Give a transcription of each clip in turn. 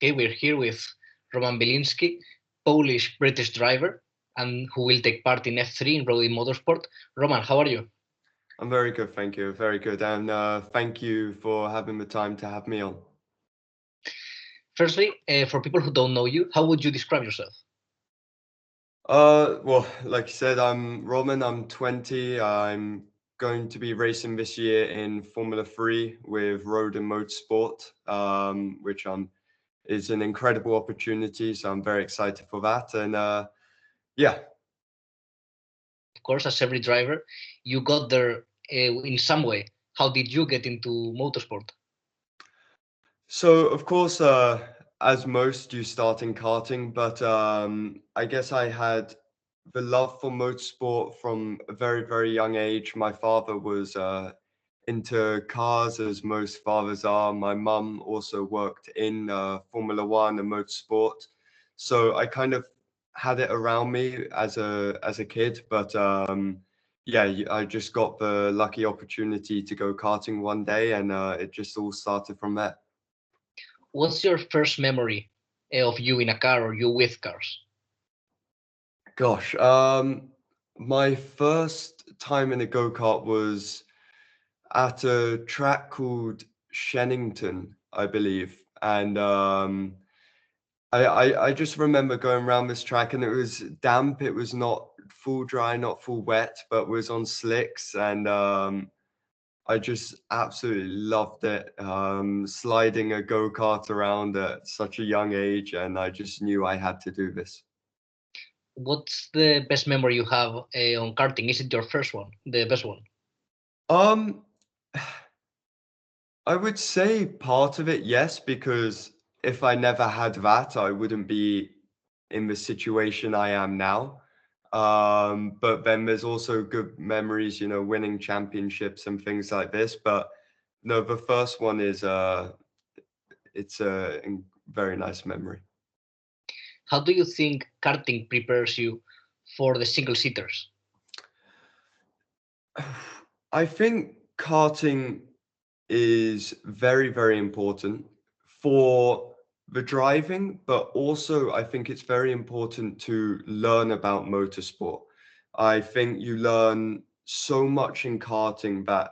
Okay, we're here with Roman Bilinski, Polish-British driver, and who will take part in F3 in Rodin Motorsport. Roman, how are you? I'm very good, thank you. Very good. And thank you for having the time to have me on. Firstly, for people who don't know you, how would you describe yourself? Well, like you said, I'm Roman, I'm 20. I'm going to be racing this year in Formula 3 with Rodin Motorsport, which is an incredible opportunity. So I'm very excited for that. And yeah, Of course, as every driver, you got there in some way. How did you get into motorsport? so of course, as most, you start in karting, but I guess I had the love for motorsport from a very, very young age. My father was into cars, as most fathers are. My mum also worked in Formula One and motorsport, so I kind of had it around me as a kid. But yeah, I just got the lucky opportunity to go karting one day, and it just all started from there. What's your first memory of you in a car or you with cars? Gosh, my first time in a go-kart was at a track called Shennington, I believe. And I just remember going around this track and it was damp. It was not full dry, not full wet, but was on slicks. And I just absolutely loved it. Sliding a go-kart around at such a young age. And I just knew I had to do this. What's the best memory you have on karting? Is it your first one, the best one? Um, I would say part of it, yes, because if I never had that, I wouldn't be in the situation I am now. But then there's also good memories, winning championships and things like this. But no, the first one is it's a very nice memory. How do you think karting prepares you for the single seaters? I think karting is very, very important for the driving, but also I think it's very important to learn about motorsport. I think you learn so much in karting that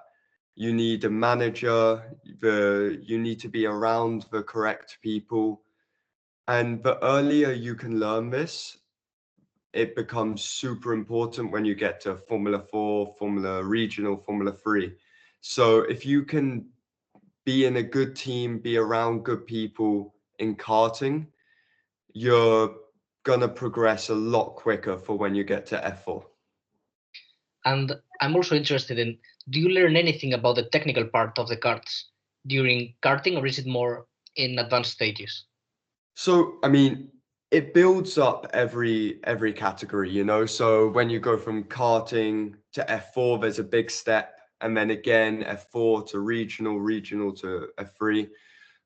you need a manager, you need to be around the correct people. And the earlier you can learn this, it becomes super important when you get to Formula 4, Formula Regional, Formula 3. So if you can be in a good team, be around good people in karting, you're gonna progress a lot quicker for when you get to F4. And I'm also interested in, do you learn anything about the technical part of the karts during karting, or is it more in advanced stages? So, I mean, it builds up every category, So when you go from karting to F4, there's a big step, and then again F4 to regional, regional to F3.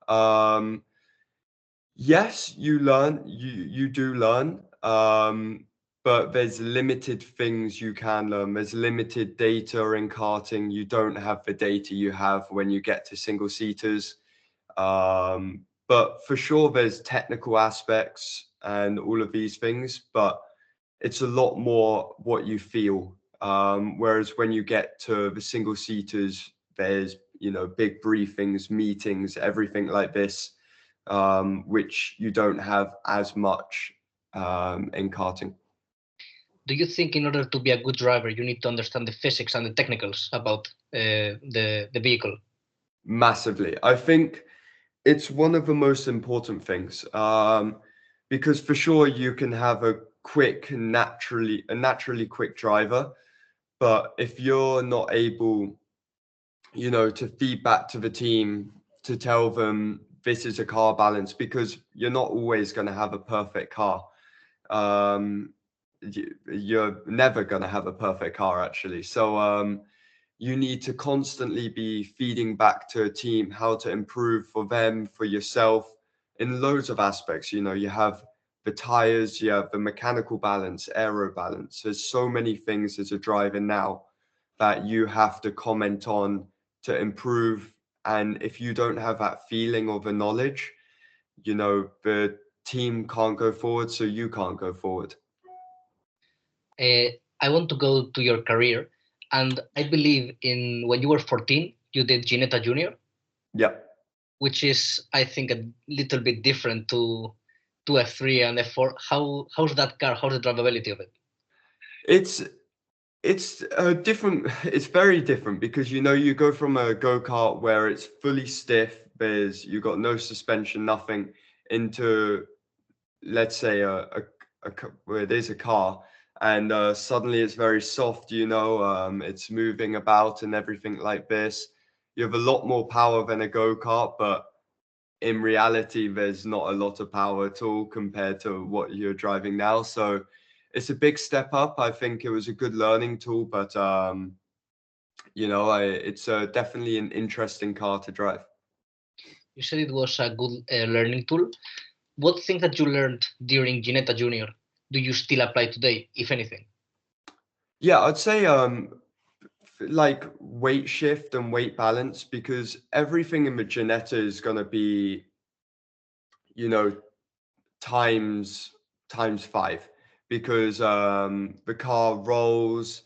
Um, Yes, you do learn, but there's limited things you can learn. There's limited data in karting. You don't have the data you have when you get to single seaters. But for sure, there's technical aspects and all of these things, but it's a lot more what you feel. Whereas when you get to the single seaters, there's big briefings, meetings, everything like this, which you don't have as much in karting. Do you think in order to be a good driver, you need to understand the physics and the technicals about the vehicle? Massively, I think it's one of the most important things, because for sure you can have a naturally quick driver, but if you're not able, to feed back to the team, to tell them this is a car balance, because you're not always going to have a perfect car. Um, you're never going to have a perfect car, actually. So you need to constantly be feeding back to a team how to improve for them, for yourself, in loads of aspects. You have the tires, you have the mechanical balance, aero balance. There's so many things as a driver now that you have to comment on to improve. And if you don't have that feeling or the knowledge, the team can't go forward, so you can't go forward. I want to go to your career, and I believe in when you were 14, you did Ginetta Junior, Yeah. which is, I think, a little bit different to F3 and F4. How's that car? How's the drivability of it? It's it's different. It's very different because you go from a go-kart where it's fully stiff, you got no suspension, nothing, into, let's say, where there's a car, and suddenly it's very soft. It's moving about and everything like this. You have a lot more power than a go-kart, but in reality, there's not a lot of power at all compared to what you're driving now. So it's a big step up. I think it was a good learning tool, but it's definitely an interesting car to drive. You said it was a good learning tool. What things that you learned during Ginetta Junior do you still apply today, if anything? Yeah, I'd say like weight shift and weight balance, because everything in the Ginetta is going to be, you know, times times five, because the car rolls.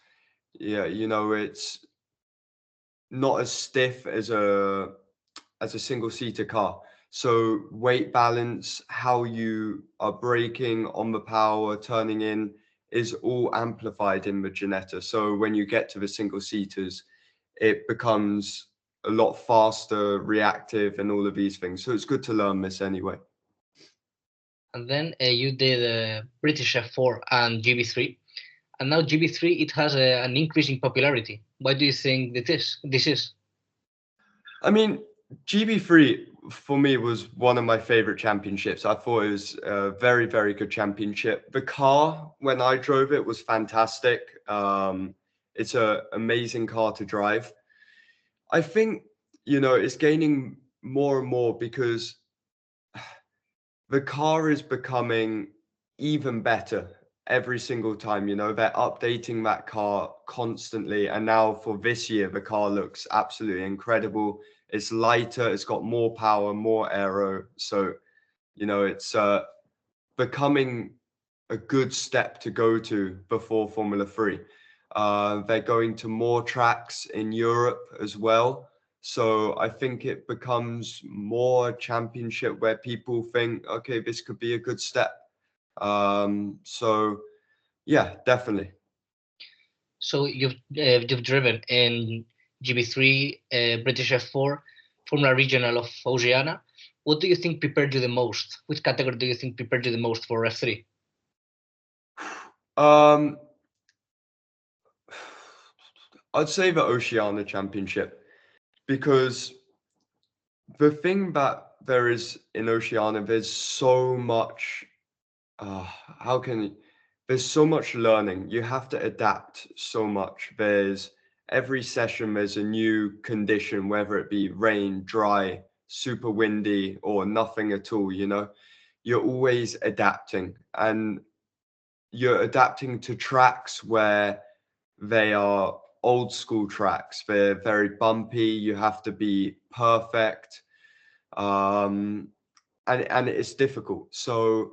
Yeah, it's not as stiff as a single seater car. So weight balance, how you are braking on the power, turning in, is all amplified in the Ginetta. So when you get to the single seaters, it becomes a lot faster, reactive, and all of these things. So it's good to learn this anyway. And then you did British F4 and GB3, and now GB3 it has an increasing popularity. Why do you think this is? I mean, GB3 for me was one of my favorite championships. I thought it was a very, very good championship. The car, when I drove it, was fantastic. It's an amazing car to drive. I think, it's gaining more and more because the car is becoming even better every single time. They're updating that car constantly, and now for this year the car looks absolutely incredible. It's lighter, it's got more power, more aero, so it's becoming a good step to go to before Formula 3. They're going to more tracks in Europe as well. So I think it becomes more championship where people think, okay, this could be a good step. So yeah, definitely. So you've driven in GB3, British F4, Formula Regional of Oceania. What do you think prepared you the most? Which category do you think prepared you the most for F3? Um, I'd say the Oceania Championship, because the thing that there is in Oceania, there's so much. Uh, how can you, there's so much learning. You have to adapt so much. There's every session, there's a new condition, whether it be rain, dry, super windy, or nothing at all. You're always adapting, and you're adapting to tracks where they are old school tracks. They're very bumpy. You have to be perfect. Um, and it's difficult. So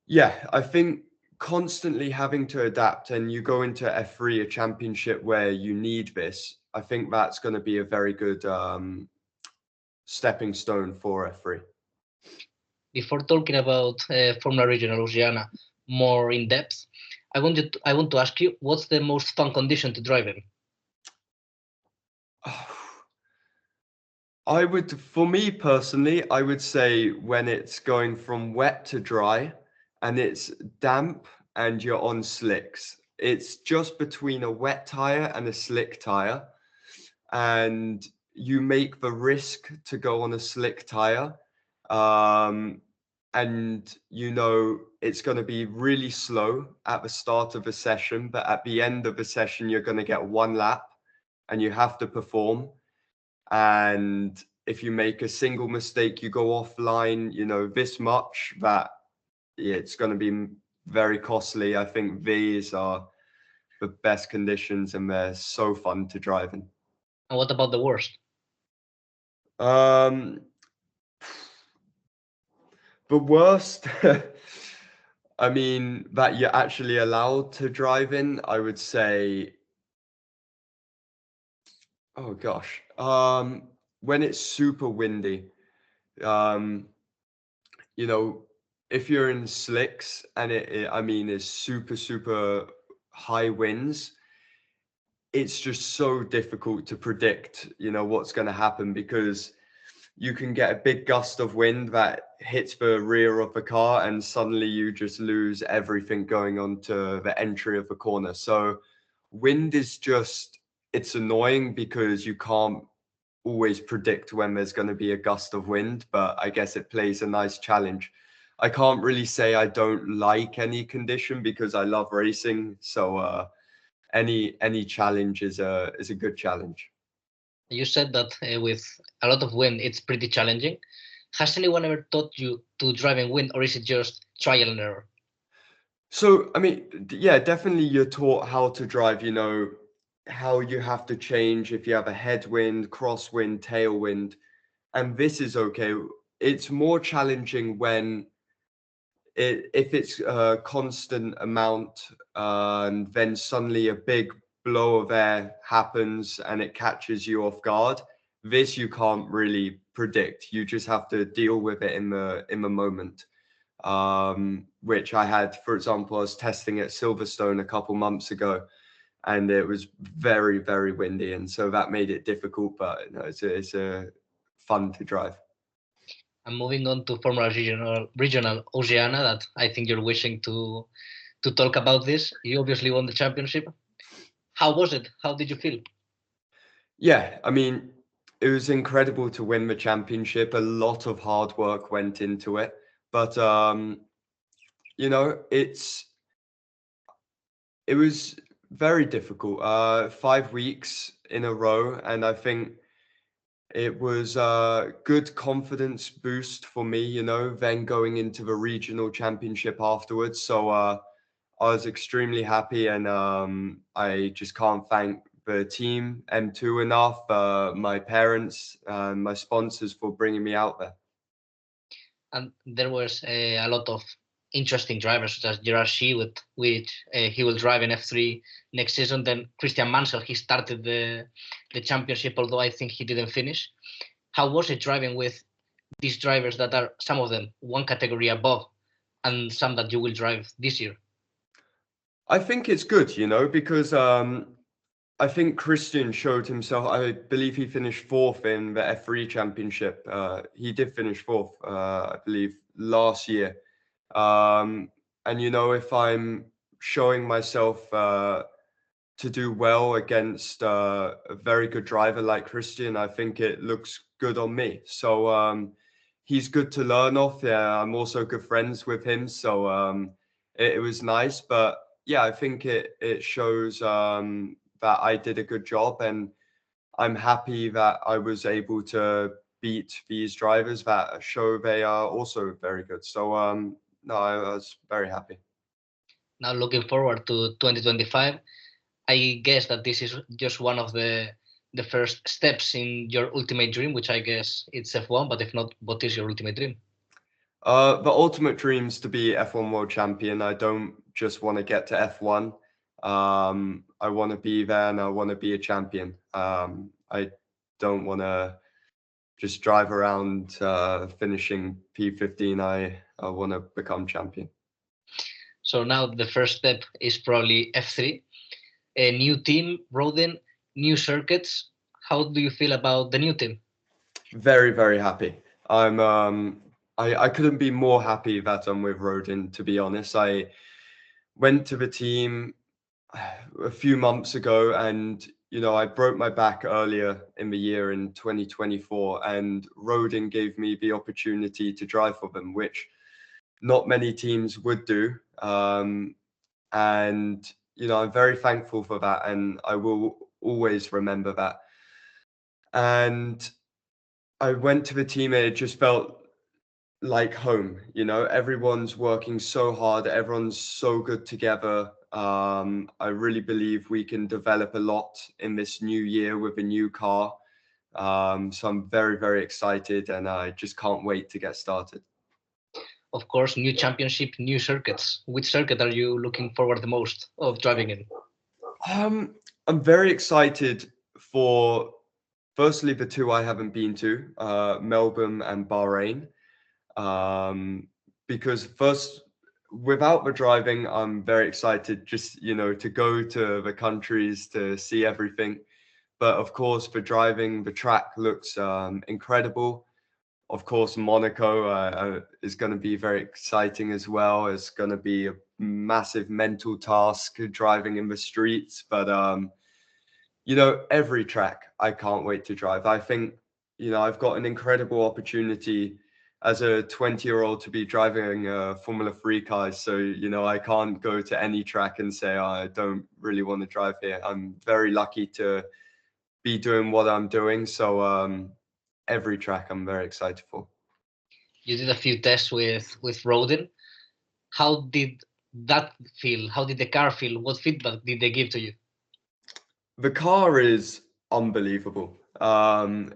yeah, I think constantly having to adapt, and you go into F3, a championship where you need this. I think that's going to be a very good stepping stone for F3. Before talking about Formula Regional Oceania more in depth, I want to ask you, what's the most fun condition to drive in? For me personally, I would say when it's going from wet to dry and it's damp and you're on slicks. It's just between a wet tire and a slick tire, and you make the risk to go on a slick tire. Um, and it's going to be really slow at the start of a session, but at the end of the session, you're going to get one lap and you have to perform. And if you make a single mistake, you go offline, this much, that yeah, it's going to be very costly. I think these are the best conditions and they're so fun to drive in. And what about the worst? Um, The worst, I mean, that you're actually allowed to drive in, I would say, oh gosh, when it's super windy, um, you know, if you're in slicks and I mean, is super, super high winds, it's just so difficult to predict, what's going to happen because you can get a big gust of wind that hits the rear of the car and suddenly you just lose everything going on to the entry of the corner. So wind is just, it's annoying because you can't always predict when there's going to be a gust of wind, but I guess it plays a nice challenge. I can't really say I don't like any condition because I love racing. So any challenge is a good challenge. You said that with a lot of wind, it's pretty challenging. Has anyone ever taught you to drive in wind, or is it just trial and error? So, I mean, yeah, definitely you're taught how to drive, how you have to change if you have a headwind, crosswind, tailwind, and this is okay. It's more challenging when if it's a constant amount, and then suddenly a big blow of air happens and it catches you off guard. This you can't really predict. You just have to deal with it in the moment. Which I had, for example, I was testing at Silverstone a couple months ago, and it was very, very windy, and so that made it difficult. But no, it's a fun to drive. And moving on to Formula Regional Oceania, that I think you're wishing to talk about this. You obviously won the championship. How was it? How did you feel? Yeah, I mean, it was incredible to win the championship. A lot of hard work went into it, but it was very difficult. 5 weeks in a row, and I think it was a good confidence boost for me, then going into the regional championship afterwards. So I was extremely happy, and I just can't thank the team M2 enough, my parents, and my sponsors for bringing me out there. And there was a lot of interesting drivers, such as Gerard Shee, with which he will drive in F3 next season. Then Christian Mansell, he started the championship, although I think he didn't finish. How was it driving with these drivers that are some of them one category above, and some that you will drive this year? I think it's good, because I think Christian showed himself. I believe he finished fourth in the F3 championship. He did finish fourth, I believe, last year. And if I'm showing myself to do well against a very good driver like Christian, I think it looks good on me. So he's good to learn off. Yeah, I'm also good friends with him, so it was nice. But yeah, I think it shows that I did a good job, and I'm happy that I was able to beat these drivers that show they are also very good. So no, I was very happy. Now looking forward to 2025, I guess that this is just one of the first steps in your ultimate dream, which I guess it's F1. But if not, what is your ultimate dream? The ultimate dream's to be F1 world champion. I don't just want to get to F1. I want to be there and I want to be a champion. I don't want to just drive around finishing P15. I want to become champion. So now the first step is probably F3, a new team, Rodin, new circuits. How do you feel about the new team? Very, very happy. I couldn't be more happy that I'm with Rodin, to be honest. I went to the team a few months ago, and I broke my back earlier in the year in 2024, and Rodin gave me the opportunity to drive for them, which not many teams would do. And I'm very thankful for that, and I will always remember that. And I went to the team, and it just felt like home. Everyone's working so hard, everyone's so good together. I really believe we can develop a lot in this new year with a new car. So I'm very, very excited, and I just can't wait to get started. of course, new championship, new circuits. Which circuit are you looking forward the most of driving in? I'm very excited for firstly the two I haven't been to, Melbourne and Bahrain. Um, because first, without the driving, I'm very excited just, to go to the countries to see everything. But of course, for driving, the track looks incredible. Of course, Monaco is going to be very exciting as well. It's going to be a massive mental task driving in the streets. But, every track I can't wait to drive. I think, I've got an incredible opportunity as a 20-year-old to be driving Formula 3 cars. So, I can't go to any track and say, oh, I don't really want to drive here. I'm very lucky to be doing what I'm doing. So every track I'm very excited for. You did a few tests with Rodin. How did that feel? How did the car feel? What feedback did they give to you? The car is unbelievable.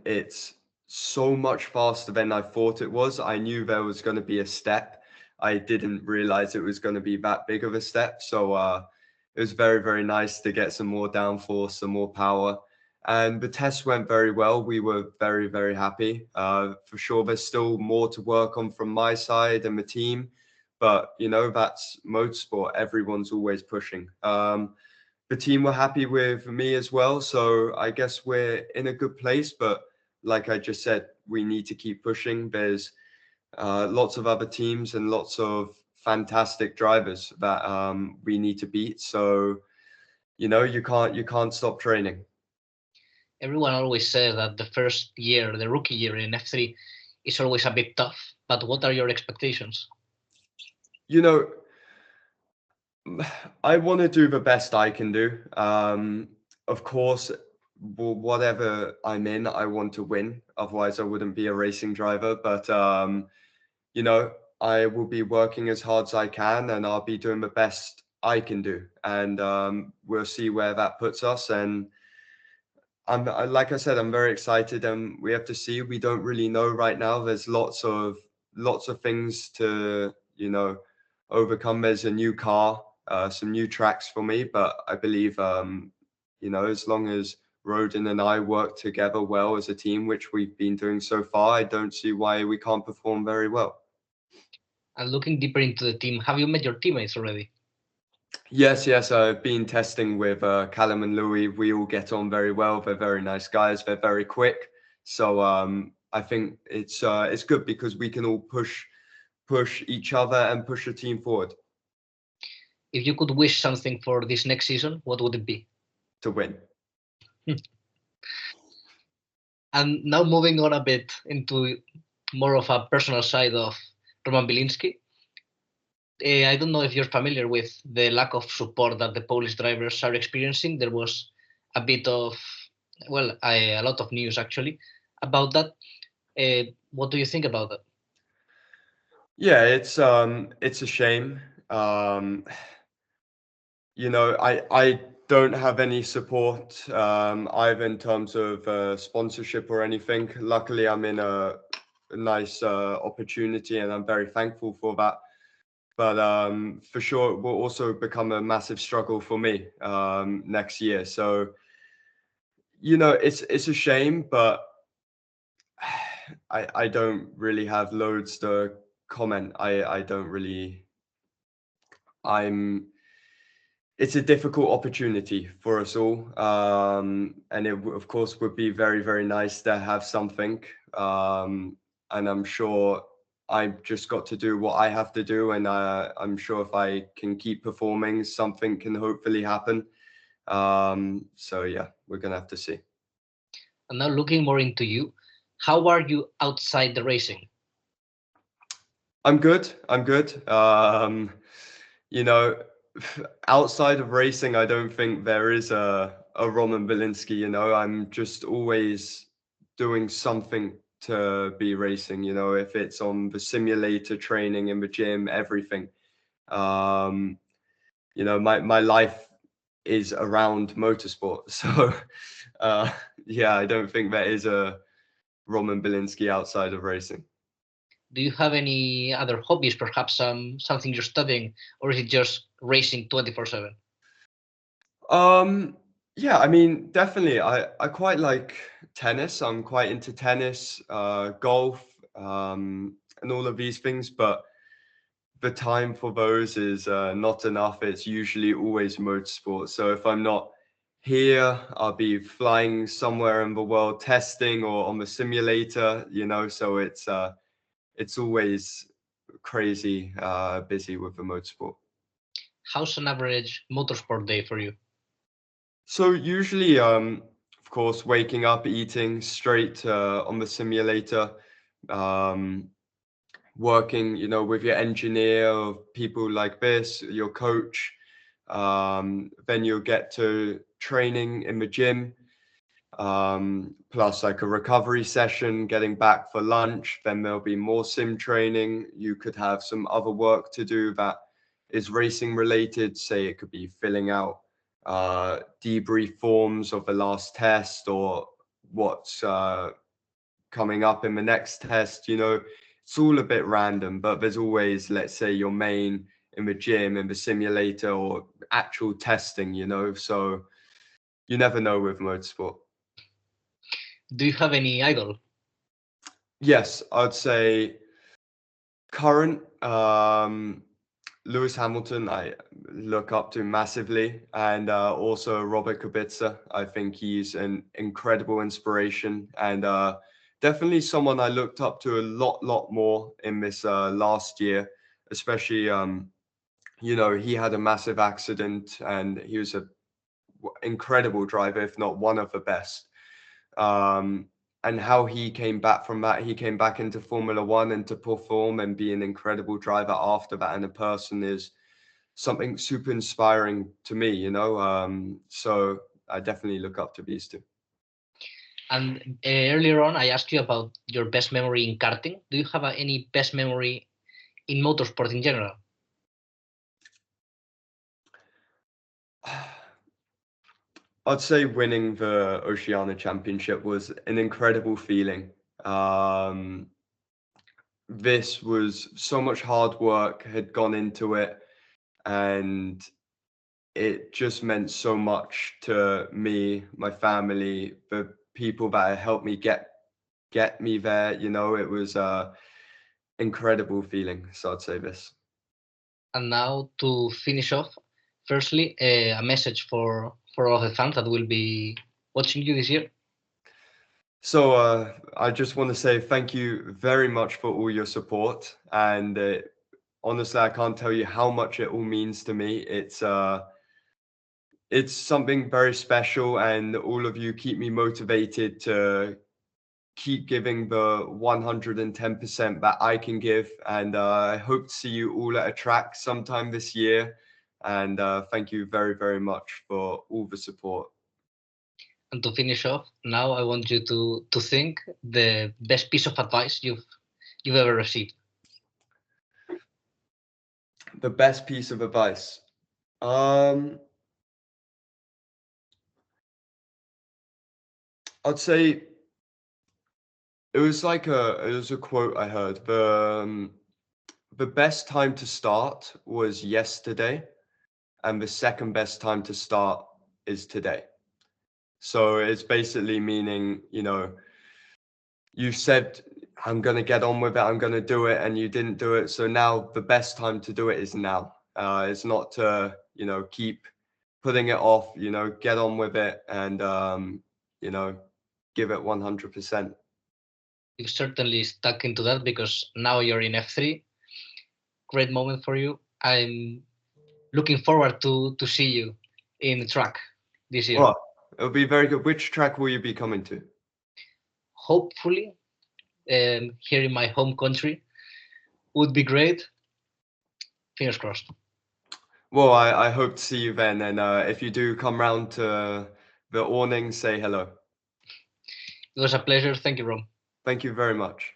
It's so much faster than I thought it was. I knew there was going to be a step. I didn't realize it was going to be that big of a step. So it was very, very nice to get some more downforce, some more power. And the test went very well. We were very, very happy. For sure, there's still more to work on from my side and the team. But, that's motorsport. Everyone's always pushing. The team were happy with me as well. So I guess we're in a good place. But like I just said, we need to keep pushing. There's lots of other teams and lots of fantastic drivers that we need to beat. So, you can't stop training. Everyone always says that the first year, the rookie year in F3, is always a bit tough. But what are your expectations? You know, I want to do the best I can do. Of course, whatever I'm in, I want to win. Otherwise, I wouldn't be a racing driver. But you know, I will be working as hard as I can, and I'll be doing the best I can do. And we'll see where that puts us. And like I said, I'm very excited, and we have to see. We don't really know right now. There's lots of things to overcome. There's a new car, some new tracks for me, but I believe as long as Rodin and I work together well as a team, which we've been doing so far, I don't see why we can't perform very well. And looking deeper into the team, have you met your teammates already? Yes. I've been testing with Callum and Louis. We all get on very well. They're very nice guys. They're very quick. So I think it's good because we can all push each other and push the team forward If you could wish something for this next season, what would it be? to win. And now moving on a bit into more of a personal side of Roman Bilinski. I don't know if you're familiar with the lack of support that the Polish drivers are experiencing. There was a bit of, well, a lot of news actually about that. What do you think about that? Yeah, it's a shame. I don't have any support either in terms of sponsorship or anything. Luckily, I'm in a nice opportunity, and I'm very thankful for that. But for sure, it will also become a massive struggle for me next year. So, it's a shame, but I don't really have loads to comment. I don't really. I'm It's a difficult opportunity for us all, and of course would be very, very nice to have something. And I'm sure I've just got to do what I have to do, and I'm sure if I can keep performing, something can hopefully happen. So yeah, we're gonna have to see. And now looking more into you, how are you outside the racing? I'm good. I'm good. You know, outside of racing, I don't think there is a Roman Bilinski. I'm just always doing something to be racing. If it's on the simulator, training in the gym, everything. Um, my life is around motorsport. So, uh, yeah, I don't think there is a Roman Bilinski outside of racing. Do you have any other hobbies, perhaps something you're studying, or is it just racing 24/7? Um, yeah, I mean, definitely. I quite like tennis. I'm quite into tennis, golf, and all of these things, but the time for those is not enough. It's usually always motorsport. So if I'm not here, I'll be flying somewhere in the world testing or on the simulator, so it's always crazy busy with the motorsport. How's an average motorsport day for you? So usually, of course, waking up, eating straight on the simulator, um, working, with your engineer or people like this, your coach. Then you'll get to training in the gym, plus like a recovery session, getting back for lunch. Then there'll be more sim training. You could have some other work to do that is racing related. Say it could be filling out debrief forms of the last test or what's coming up in the next test. It's all a bit random, but there's always, let's say, your main in the gym, in the simulator, or actual testing, so you never know with motorsport. Do you have any idol? Yes, I'd say current Lewis Hamilton, I look up to massively, and also Robert Kubica. I think he's an incredible inspiration, and definitely someone I looked up to a lot more in this last year, especially he had a massive accident, and he was a incredible driver, if not one of the best. Um, and how he came back from that, he came back into Formula One and to perform and be an incredible driver after that, and a person is something super inspiring to me. So I definitely look up to these two. And earlier on, I asked you about your best memory in karting. Do you have any best memory in motorsport in general? I'd say winning the Oceania Championship was an incredible feeling. Um, this was so much hard work had gone into it, and it just meant so much to me, my family, the people that helped me get me there. It was a incredible feeling. So I'd say this. And now to finish off, firstly, a message for all the fans that will be watching you this year. So I just want to say thank you very much for all your support, and honestly, I can't tell you how much it all means to me. It's something very special, and all of you keep me motivated to keep giving the 110% that I can give. And I hope to see you all at a track sometime this year. And thank you very, very much for all the support. And to finish off, now I want you to think the best piece of advice you've ever received. The best piece of advice. I'd say it was a quote I heard. The best time to start was yesterday, and the second best time to start is today. So it's basically meaning, you said, I'm going to get on with it, I'm going to do it, and you didn't do it. So now the best time to do it is now. It's not to, keep putting it off, get on with it and, you know, give it 100%. You've certainly stuck into that because now you're in F3. Great moment for you. I'm looking forward to see you in the track this year. Well, it'll be very good. Which track will you be coming to? Hopefully, here in my home country would be great. Fingers crossed. Well, I hope to see you then. And if you do come round to the awning, say hello. It was a pleasure. Thank you, Rom. Thank you very much.